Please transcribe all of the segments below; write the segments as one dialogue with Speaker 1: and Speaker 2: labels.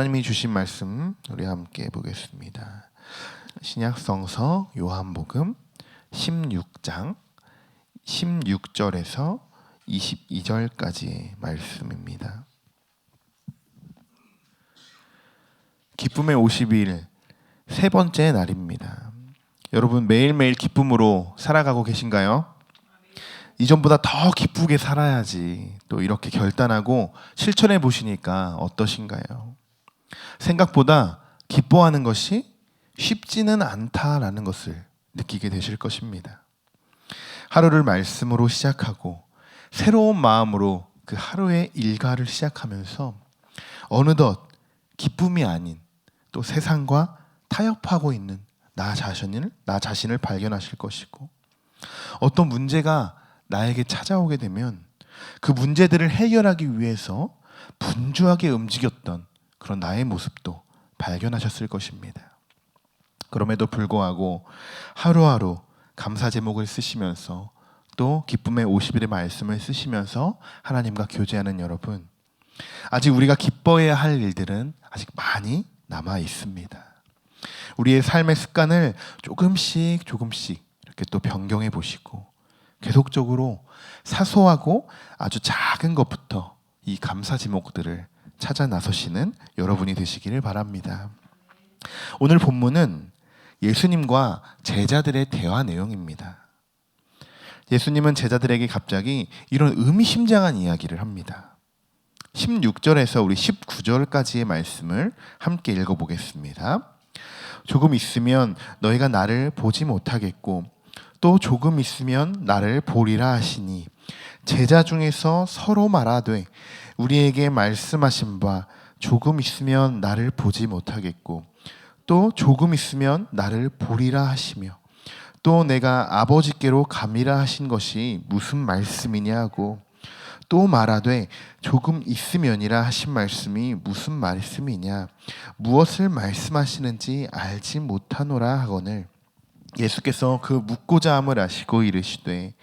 Speaker 1: 하나님이 주신 말씀 우리 함께 보겠습니다. 신약성서 요한복음 16장 16절에서 22절까지의 말씀입니다. 기쁨의 50일 세 번째 날입니다. 여러분 매일매일 기쁨으로 살아가고 계신가요? 이전보다 더 기쁘게 살아야지 또 이렇게 결단하고 실천해 보시니까 어떠신가요? 생각보다 기뻐하는 것이 쉽지는 않다라는 것을 느끼게 되실 것입니다. 하루를 말씀으로 시작하고 새로운 마음으로 그 하루의 일과를 시작하면서 어느덧 기쁨이 아닌 또 세상과 타협하고 있는 나 자신을 발견하실 것이고, 어떤 문제가 나에게 찾아오게 되면 그 문제들을 해결하기 위해서 분주하게 움직였던 그런 나의 모습도 발견하셨을 것입니다. 그럼에도 불구하고 하루하루 감사 제목을 쓰시면서 또 기쁨의 50일의 말씀을 쓰시면서 하나님과 교제하는 여러분, 아직 우리가 기뻐해야 할 일들은 아직 많이 남아 있습니다. 우리의 삶의 습관을 조금씩 이렇게 또 변경해 보시고 계속적으로 사소하고 아주 작은 것부터 이 감사 제목들을 찾아 나서시는 여러분이 되시기를 바랍니다. 오늘 본문은 예수님과 제자들의 대화 내용입니다. 예수님은 제자들에게 갑자기 이런 의미심장한 이야기를 합니다. 16절에서 우리 19절까지의 말씀을 함께 읽어보겠습니다. 조금 있으면 너희가 나를 보지 못하겠고 또 조금 있으면 나를 보리라 하시니, 제자 중에서 서로 말하되 우리에게 말씀하신 바 조금 있으면 나를 보지 못하겠고 또 조금 있으면 나를 보리라 하시며 또 내가 아버지께로 감이라 하신 것이 무슨 말씀이냐 하고 또 말하되 조금 있으면이라 하신 말씀이 무슨 말씀이냐, 무엇을 말씀하시는지 알지 못하노라 하거늘, 예수께서 그 묻고자 함을 아시고 이르시되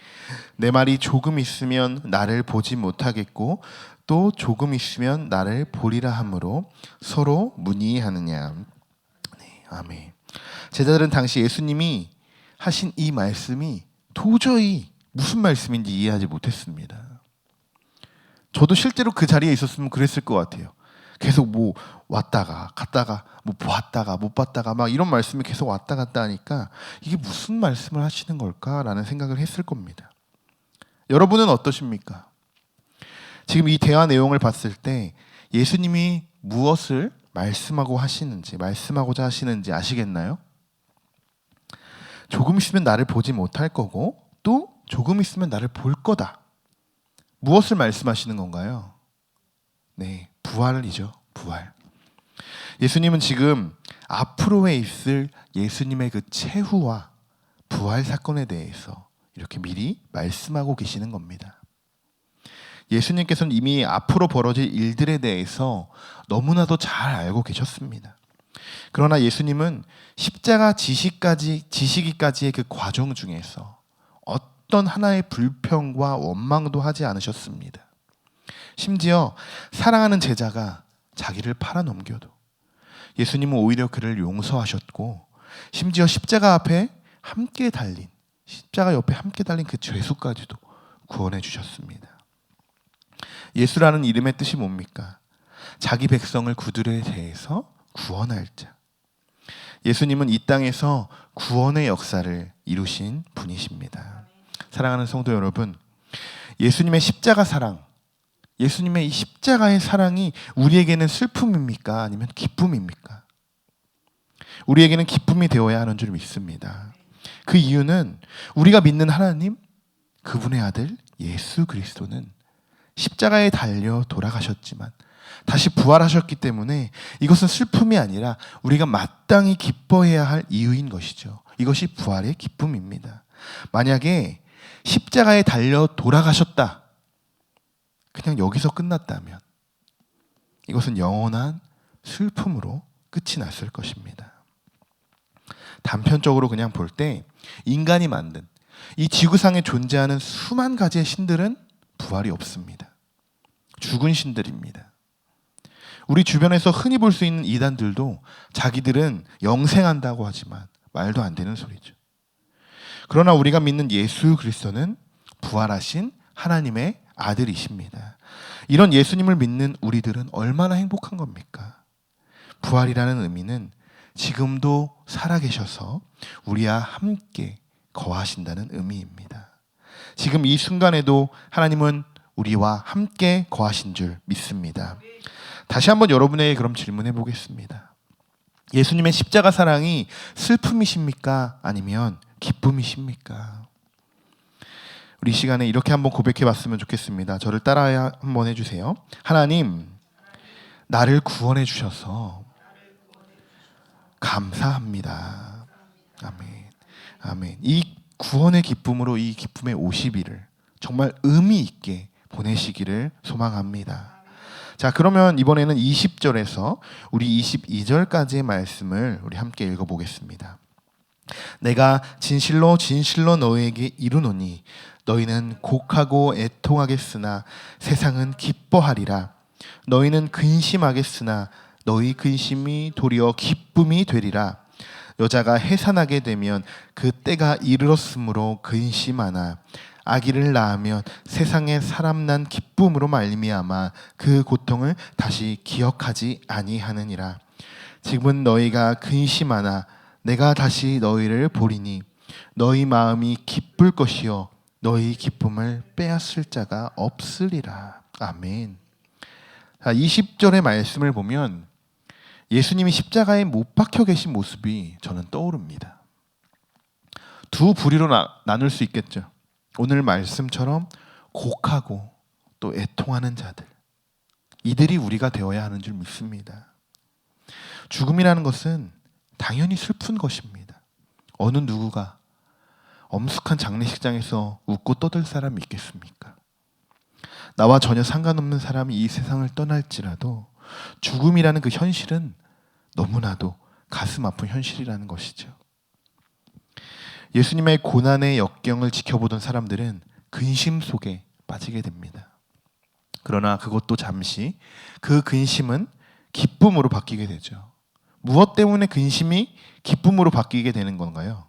Speaker 1: 내 말이 조금 있으면 나를 보지 못하겠고 또 조금 있으면 나를 보리라 하므로 서로 문의하느냐. 네, 아멘. 제자들은 당시 예수님이 하신 이 말씀이 도저히 무슨 말씀인지 이해하지 못했습니다. 저도 실제로 그 자리에 있었으면 그랬을 것 같아요. 계속 뭐 왔다가 갔다가 뭐 보았다가 못 봤다가 막 이런 말씀이 계속 왔다 갔다 하니까 이게 무슨 말씀을 하시는 걸까라는 생각을 했을 겁니다. 여러분은 어떠십니까? 지금 이 대화 내용을 봤을 때 예수님이 무엇을 말씀하고자 하시는지 아시겠나요? 조금 있으면 나를 보지 못할 거고 또 조금 있으면 나를 볼 거다. 무엇을 말씀하시는 건가요? 네, 부활이죠. 부활. 예수님은 지금 앞으로에 있을 예수님의 그 최후와 부활 사건에 대해서 이렇게 미리 말씀하고 계시는 겁니다. 예수님께서는 이미 앞으로 벌어질 일들에 대해서 너무나도 잘 알고 계셨습니다. 그러나 예수님은 십자가 지시기까지의 그 과정 중에서 어떤 하나의 불평과 원망도 하지 않으셨습니다. 심지어 사랑하는 제자가 자기를 팔아넘겨도 예수님은 오히려 그를 용서하셨고, 심지어 십자가 옆에 함께 달린 그 죄수까지도 구원해 주셨습니다. 예수라는 이름의 뜻이 뭡니까? 자기 백성을 그들에 대해서 구원할 자. 예수님은 이 땅에서 구원의 역사를 이루신 분이십니다. 사랑하는 성도 여러분, 예수님의 십자가 사랑, 예수님의 이 십자가의 사랑이 우리에게는 슬픔입니까? 아니면 기쁨입니까? 우리에게는 기쁨이 되어야 하는 줄 믿습니다. 그 이유는 우리가 믿는 하나님, 그분의 아들 예수 그리스도는 십자가에 달려 돌아가셨지만 다시 부활하셨기 때문에 이것은 슬픔이 아니라 우리가 마땅히 기뻐해야 할 이유인 것이죠. 이것이 부활의 기쁨입니다. 만약에 십자가에 달려 돌아가셨다, 그냥 여기서 끝났다면 이것은 영원한 슬픔으로 끝이 났을 것입니다. 단편적으로 그냥 볼 때 인간이 만든 이 지구상에 존재하는 수만 가지의 신들은 부활이 없습니다. 죽은 신들입니다. 우리 주변에서 흔히 볼 수 있는 이단들도 자기들은 영생한다고 하지만 말도 안 되는 소리죠. 그러나 우리가 믿는 예수 그리스도는 부활하신 하나님의 아들이십니다. 이런 예수님을 믿는 우리들은 얼마나 행복한 겁니까? 부활이라는 의미는 지금도 살아계셔서 우리와 함께 거하신다는 의미입니다. 지금 이 순간에도 하나님은 우리와 함께 거하신 줄 믿습니다. 다시 한번 여러분에게 그럼 질문해 보겠습니다. 예수님의 십자가 사랑이 슬픔이십니까? 아니면 기쁨이십니까? 우리 시간에 이렇게 한번 고백해 봤으면 좋겠습니다. 저를 따라 한번 해주세요. 하나님, 나를 구원해 주셔서 감사합니다. 아멘. 아멘. 이 구원의 기쁨으로 이 기쁨의 50일을 정말 의미 있게 보내시기를 소망합니다. 자, 그러면 이번에는 20절에서 우리 22절까지의 말씀을 우리 함께 읽어보겠습니다. 내가 진실로 진실로 너희에게 이르노니 너희는 곡하고 애통하겠으나 세상은 기뻐하리라. 너희는 근심하겠으나 너희 근심이 도리어 기쁨이 되리라. 여자가 해산하게 되면 그 때가 이르렀으므로 근심하나 아기를 낳으면 세상에 사람 난 기쁨으로 말미암아 그 고통을 다시 기억하지 아니하느니라. 지금은 너희가 근심하나 내가 다시 너희를 보리니 너희 마음이 기쁠 것이요 너희 기쁨을 빼앗을 자가 없으리라. 아멘. 20절의 말씀을 보면 예수님이 십자가에 못 박혀 계신 모습이 저는 떠오릅니다. 두 부류로 나눌 수 있겠죠. 오늘 말씀처럼 곡하고 또 애통하는 자들, 이들이 우리가 되어야 하는 줄 믿습니다. 죽음이라는 것은 당연히 슬픈 것입니다. 어느 누구가 엄숙한 장례식장에서 웃고 떠들 사람이 있겠습니까? 나와 전혀 상관없는 사람이 이 세상을 떠날지라도 죽음이라는 그 현실은 너무나도 가슴 아픈 현실이라는 것이죠. 예수님의 고난의 역경을 지켜보던 사람들은 근심 속에 빠지게 됩니다. 그러나 그것도 잠시 그 근심은 기쁨으로 바뀌게 되죠. 무엇 때문에 근심이 기쁨으로 바뀌게 되는 건가요?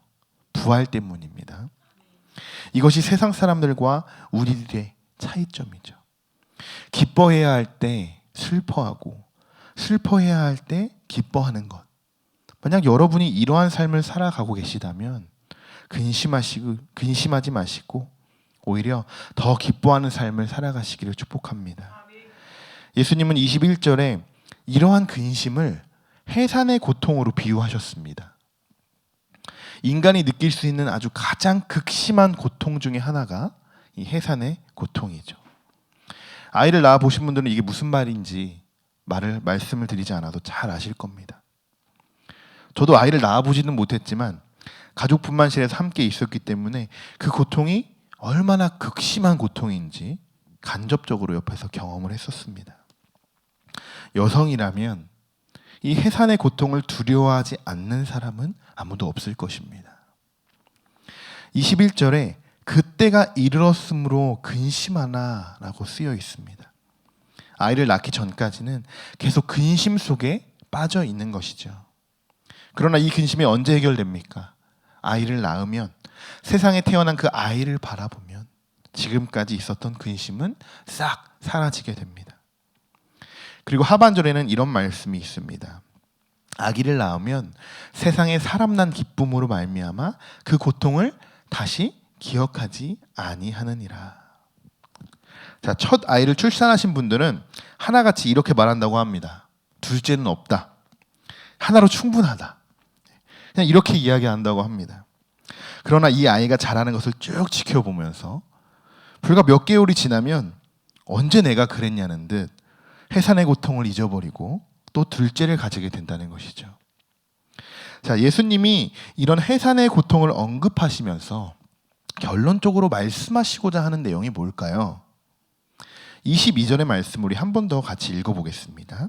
Speaker 1: 부활 때문입니다. 이것이 세상 사람들과 우리들의 차이점이죠. 기뻐해야 할 때 슬퍼하고 슬퍼해야 할 때 기뻐하는 것. 만약 여러분이 이러한 삶을 살아가고 계시다면 근심하지 마시고 오히려 더 기뻐하는 삶을 살아가시기를 축복합니다. 예수님은 21절에 이러한 근심을 해산의 고통으로 비유하셨습니다. 인간이 느낄 수 있는 아주 가장 극심한 고통 중에 하나가 이 해산의 고통이죠. 아이를 낳아 보신 분들은 이게 무슨 말인지 말씀을 드리지 않아도 잘 아실 겁니다. 저도 아이를 낳아 보지는 못했지만 가족 분만실에서 함께 있었기 때문에 그 고통이 얼마나 극심한 고통인지 간접적으로 옆에서 경험을 했었습니다. 여성이라면 이 해산의 고통을 두려워하지 않는 사람은 아무도 없을 것입니다. 21절에 그때가 이르렀으므로 근심하나 라고 쓰여 있습니다. 아이를 낳기 전까지는 계속 근심 속에 빠져 있는 것이죠. 그러나 이 근심이 언제 해결됩니까? 아이를 낳으면, 세상에 태어난 그 아이를 바라보면 지금까지 있었던 근심은 싹 사라지게 됩니다. 그리고 하반절에는 이런 말씀이 있습니다. 아기를 낳으면 세상에 사람 난 기쁨으로 말미암아 그 고통을 다시 기억하지 아니하느니라. 자, 첫 아이를 출산하신 분들은 하나같이 이렇게 말한다고 합니다. 둘째는 없다. 하나로 충분하다. 그냥 이렇게 이야기한다고 합니다. 그러나 이 아이가 자라는 것을 쭉 지켜보면서 불과 몇 개월이 지나면 언제 내가 그랬냐는 듯 해산의 고통을 잊어버리고 또 둘째를 가지게 된다는 것이죠. 자, 예수님이 이런 해산의 고통을 언급하시면서 결론적으로 말씀하시고자 하는 내용이 뭘까요? 22절의 말씀 우리 한 번 더 같이 읽어보겠습니다.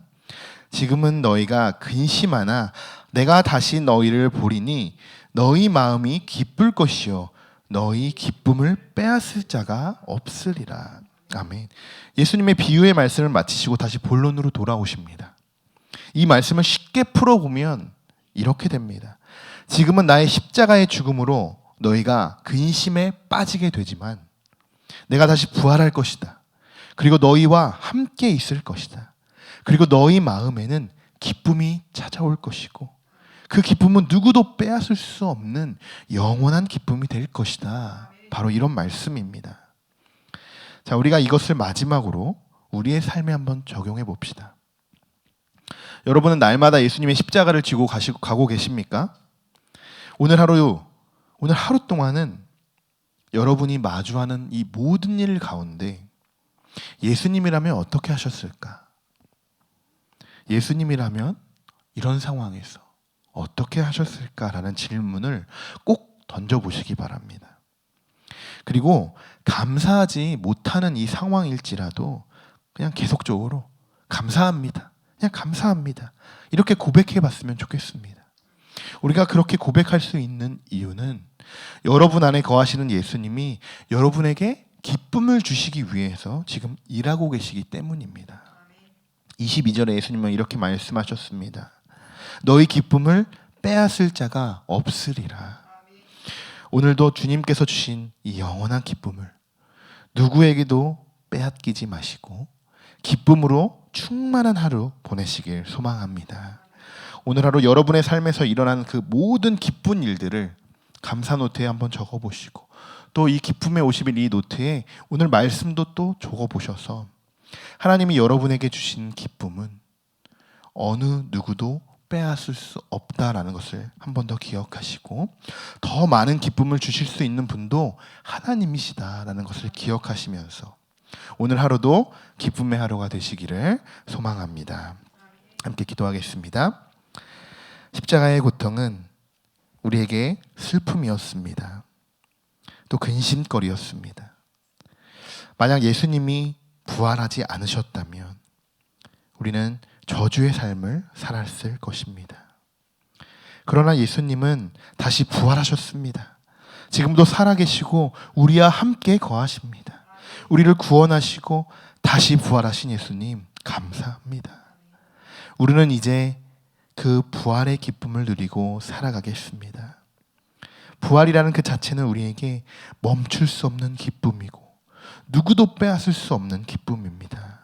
Speaker 1: 지금은 너희가 근심하나 내가 다시 너희를 보리니 너희 마음이 기쁠 것이요 너희 기쁨을 빼앗을 자가 없으리라. 아멘. 예수님의 비유의 말씀을 마치시고 다시 본론으로 돌아오십니다. 이 말씀을 쉽게 풀어보면 이렇게 됩니다. 지금은 나의 십자가의 죽음으로 너희가 근심에 빠지게 되지만 내가 다시 부활할 것이다. 그리고 너희와 함께 있을 것이다. 그리고 너희 마음에는 기쁨이 찾아올 것이고 그 기쁨은 누구도 빼앗을 수 없는 영원한 기쁨이 될 것이다. 바로 이런 말씀입니다. 자, 우리가 이것을 마지막으로 우리의 삶에 한번 적용해 봅시다. 여러분은 날마다 예수님의 십자가를 지고 가고 계십니까? 오늘 하루 동안은 여러분이 마주하는 이 모든 일 가운데 예수님이라면 어떻게 하셨을까? 예수님이라면 이런 상황에서 어떻게 하셨을까라는 질문을 꼭 던져보시기 바랍니다. 그리고 감사하지 못하는 이 상황일지라도 그냥 계속적으로 감사합니다. 그냥 감사합니다. 이렇게 고백해 봤으면 좋겠습니다. 우리가 그렇게 고백할 수 있는 이유는 여러분 안에 거하시는 예수님이 여러분에게 기쁨을 주시기 위해서 지금 일하고 계시기 때문입니다. 22절에 예수님은 이렇게 말씀하셨습니다. 너희 기쁨을 빼앗을 자가 없으리라. 오늘도 주님께서 주신 이 영원한 기쁨을 누구에게도 빼앗기지 마시고 기쁨으로 충만한 하루 보내시길 소망합니다. 오늘 하루 여러분의 삶에서 일어난 그 모든 기쁜 일들을 감사 노트에 한번 적어보시고 또 이 기쁨의 50일 이 노트에 오늘 말씀도 또 적어보셔서 하나님이 여러분에게 주신 기쁨은 어느 누구도 빼앗을 수 없다라는 것을 한 번 더 기억하시고 더 많은 기쁨을 주실 수 있는 분도 하나님이시다라는 것을 기억하시면서 오늘 하루도 기쁨의 하루가 되시기를 소망합니다. 함께 기도하겠습니다. 십자가의 고통은 우리에게 슬픔이었습니다. 또 근심거리였습니다. 만약 예수님이 부활하지 않으셨다면 우리는 저주의 삶을 살았을 것입니다. 그러나 예수님은 다시 부활하셨습니다. 지금도 살아계시고 우리와 함께 거하십니다. 우리를 구원하시고 다시 부활하신 예수님 감사합니다. 우리는 이제 그 부활의 기쁨을 누리고 살아가겠습니다. 부활이라는 그 자체는 우리에게 멈출 수 없는 기쁨이고 누구도 빼앗을 수 없는 기쁨입니다.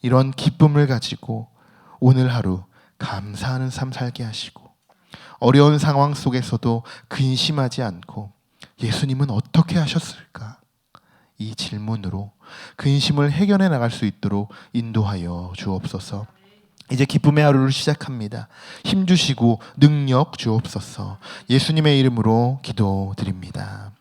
Speaker 1: 이런 기쁨을 가지고 오늘 하루 감사하는 삶 살게 하시고 어려운 상황 속에서도 근심하지 않고 예수님은 어떻게 하셨을까? 이 질문으로 근심을 해결해 나갈 수 있도록 인도하여 주옵소서. 이제 기쁨의 하루를 시작합니다. 힘주시고 능력 주옵소서. 예수님의 이름으로 기도드립니다.